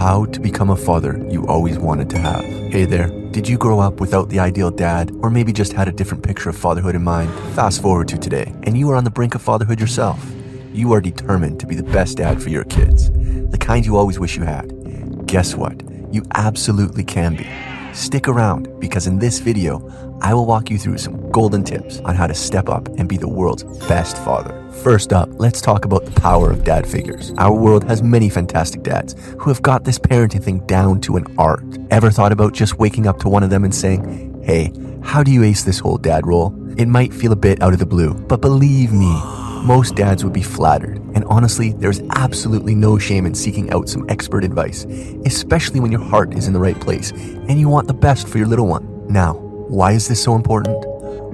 How to become a father you always wanted to have. Hey there, did you grow up without the ideal dad, or maybe just had a different picture of fatherhood in mind? Fast forward to today, and you are on the brink of fatherhood yourself. You are determined to be the best dad for your kids, the kind you always wish you had. Guess what? You absolutely can be. Stick around, because in this video, I will walk you through some golden tips on how to step up and be the world's best father. First up, let's talk about the power of dad figures. Our world has many fantastic dads who have got this parenting thing down to an art. Ever thought about just waking up to one of them and saying, "Hey, how do you ace this whole dad role?" It might feel a bit out of the blue, but believe me, most dads would be flattered. And honestly, there's absolutely no shame in seeking out some expert advice, especially when your heart is in the right place and you want the best for your little one. Now, why is this so important?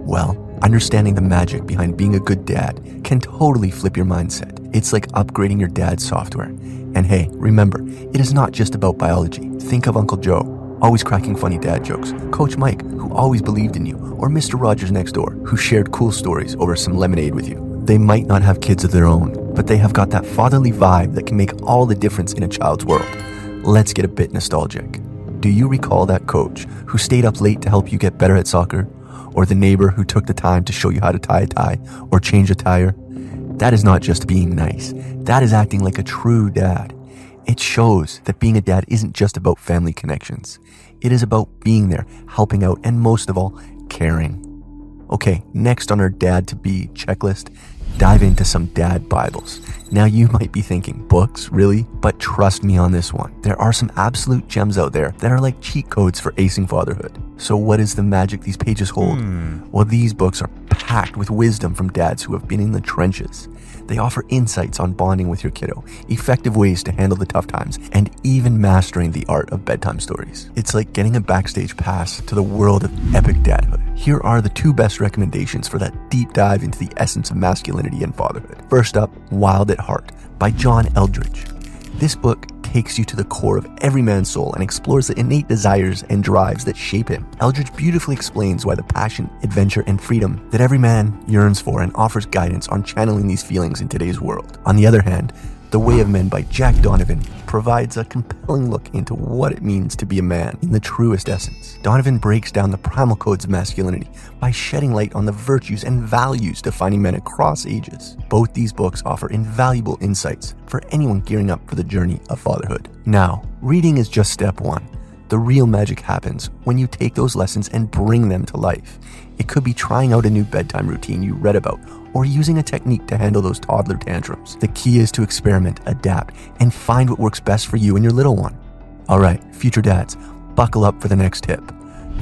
Well, understanding the magic behind being a good dad can totally flip your mindset. It's like upgrading your dad's software. And hey, remember, it is not just about biology. Think of Uncle Joe, always cracking funny dad jokes, Coach Mike, who always believed in you, or Mr. Rogers next door, who shared cool stories over some lemonade with you. They might not have kids of their own, but they have got that fatherly vibe that can make all the difference in a child's world. Let's get a bit nostalgic. Do you recall that coach who stayed up late to help you get better at soccer? Or the neighbor who took the time to show you how to tie a tie or change a tire? That is not just being nice. That is acting like a true dad. It shows that being a dad isn't just about family connections. It is about being there, helping out, and most of all, caring. Okay, next on our dad to be checklist, dive into some dad Bibles. Now you might be thinking, books, really? But trust me on this one. There are some absolute gems out there that are like cheat codes for acing fatherhood. So what is the magic these pages hold? Well, these books are packed with wisdom from dads who have been in the trenches. They offer insights on bonding with your kiddo, effective ways to handle the tough times, and even mastering the art of bedtime stories. It's like getting a backstage pass to the world of epic dadhood. Here are the two best recommendations for that deep dive into the essence of masculinity and fatherhood. First up, Wild at Heart by John Eldredge. This book takes you to the core of every man's soul and explores the innate desires and drives that shape him. Eldredge beautifully explains why the passion, adventure, and freedom that every man yearns for and offers guidance on channeling these feelings in today's world. On the other hand, The Way of Men by Jack Donovan provides a compelling look into what it means to be a man in the truest essence. Donovan breaks down the primal codes of masculinity by shedding light on the virtues and values defining men across ages. Both these books offer invaluable insights for anyone gearing up for the journey of fatherhood. Now, reading is just step one. The real magic happens when you take those lessons and bring them to life. It could be trying out a new bedtime routine you read about, or using a technique to handle those toddler tantrums. The key is to experiment, adapt, and find what works best for you and your little one. Alright, future dads, buckle up for the next tip.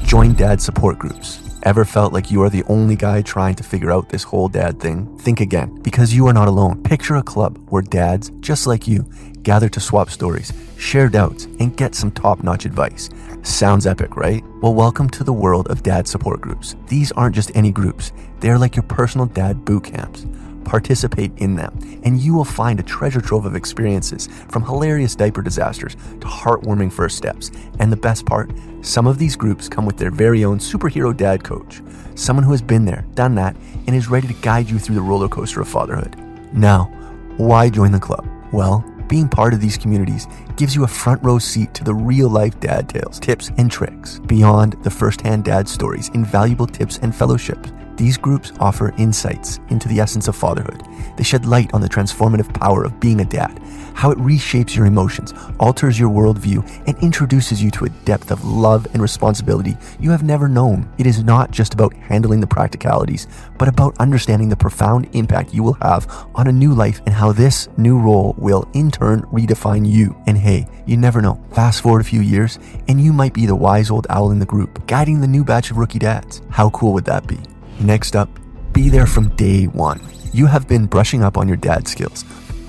Join dad support groups. Ever felt like you are the only guy trying to figure out this whole dad thing? Think again, because you are not alone. Picture a club where dads, just like you, gather to swap stories, share doubts, and get some top-notch advice. Sounds epic, right? Well, welcome to the world of dad support groups. These aren't just any groups. They are like your personal dad boot camps. Participate in them, and you will find a treasure trove of experiences, from hilarious diaper disasters to heartwarming first steps. And the best part, some of these groups come with their very own superhero dad coach, someone who has been there, done that, and is ready to guide you through the roller coaster of fatherhood. Now, why join the club? Well, being part of these communities gives you a front row seat to the real life dad tales, tips, and tricks. Beyond the first-hand dad stories, invaluable tips and fellowships, these groups offer insights into the essence of fatherhood. They shed light on the transformative power of being a dad, how it reshapes your emotions, alters your worldview, and introduces you to a depth of love and responsibility you have never known. It is not just about handling the practicalities, but about understanding the profound impact you will have on a new life and how this new role will in turn redefine you. And hey, you never know. Fast forward a few years, and you might be the wise old owl in the group, guiding the new batch of rookie dads. How cool would that be? Next up, be there from day one. You have been brushing up on your dad skills,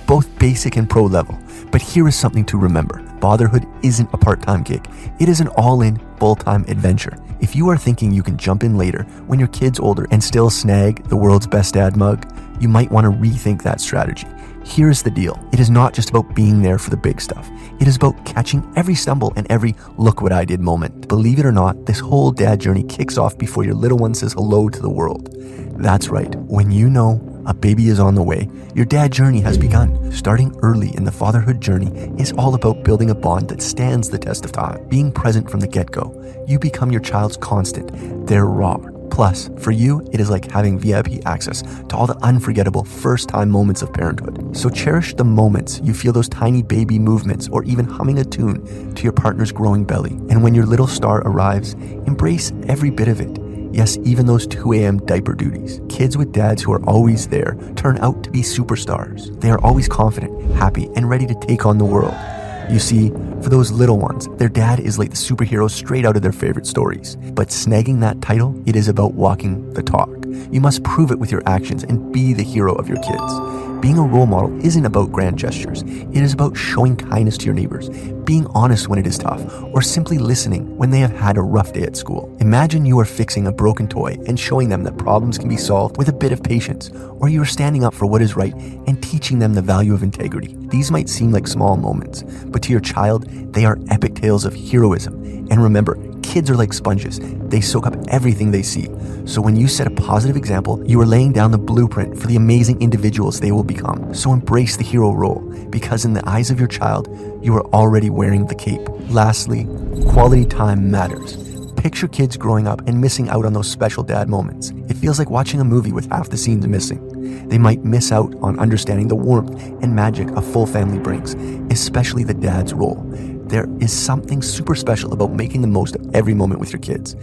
both basic and pro level. But here is something to remember. Fatherhood isn't a part-time gig. It is an all-in, full-time adventure. If you are thinking you can jump in later when your kid's older and still snag the world's best dad mug, you might want to rethink that strategy. Here's the deal. It is not just about being there for the big stuff. It is about catching every stumble and every look what I did moment. Believe it or not, this whole dad journey kicks off before your little one says hello to the world. That's right. When you know a baby is on the way, your dad journey has begun. Starting early in the fatherhood journey is all about building a bond that stands the test of time. Being present from the get-go, you become your child's constant, their rock. Plus, for you, it is like having VIP access to all the unforgettable first-time moments of parenthood. So cherish the moments you feel those tiny baby movements or even humming a tune to your partner's growing belly. And when your little star arrives, embrace every bit of it. Yes, even those 2 a.m. diaper duties. Kids with dads who are always there turn out to be superstars. They are always confident, happy, and ready to take on the world. You see, for those little ones, their dad is like the superhero straight out of their favorite stories. But snagging that title, it is about walking the talk. You must prove it with your actions and be the hero of your kids. Being a role model isn't about grand gestures. It is about showing kindness to your neighbors, being honest when it is tough, or simply listening when they have had a rough day at school. Imagine you are fixing a broken toy and showing them that problems can be solved with a bit of patience, or you are standing up for what is right and teaching them the value of integrity. These might seem like small moments, but to your child, they are epic tales of heroism. And remember, kids are like sponges. They soak up everything they see. So when you set a positive example, you are laying down the blueprint for the amazing individuals they will become. So embrace the hero role, because in the eyes of your child, you are already wearing the cape. Lastly, quality time matters. Picture kids growing up and missing out on those special dad moments. It feels like watching a movie with half the scenes missing. They might miss out on understanding the warmth and magic a full family brings, especially the dad's role. There is something super special about making the most of every moment with your kids.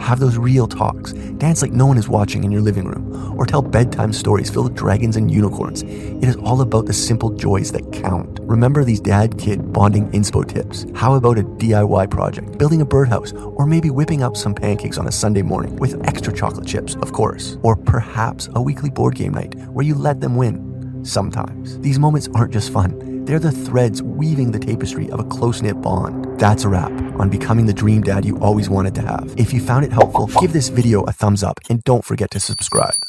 Have those real talks, dance like no one is watching in your living room, or tell bedtime stories filled with dragons and unicorns. It is all about the simple joys that count. Remember these dad-kid bonding inspo tips. How about a DIY project, building a birdhouse, or maybe whipping up some pancakes on a Sunday morning with extra chocolate chips, of course. Or perhaps a weekly board game night where you let them win. Sometimes. These moments aren't just fun. They're the threads weaving the tapestry of a close-knit bond. That's a wrap on becoming the dream dad you always wanted to have. If you found it helpful, give this video a thumbs up and don't forget to subscribe.